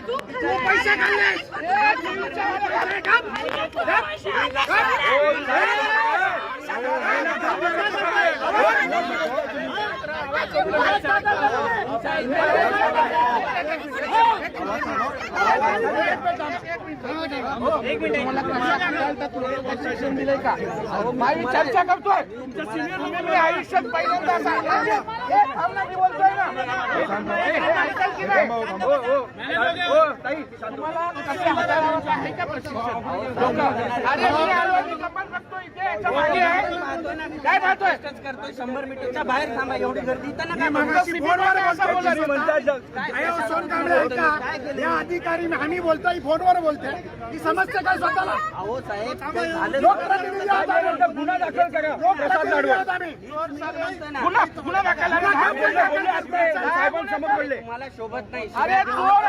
पैसे खाल्ले एक मिनिट माझी चर्चा करतोय मी आयुष्यात पहिल्यांदा मी बोलतोय ना आहे का प्रशिक्षण अरे मी आलो मी कपाल बघतो इथे काय पाहतोय करतोय 100 मीटरच्या बाहेर थांबा एवढी गर्दी या अधिकारी आम्ही बोलतोय फोनवर बोलतोय ही समस्या काय स्वतःला अहो साहेब लोकप्रतिनिधी गुन्हा दाखल करा गुन्हा दाखल साहेबांसमोर बोलले मला शोभत नाही.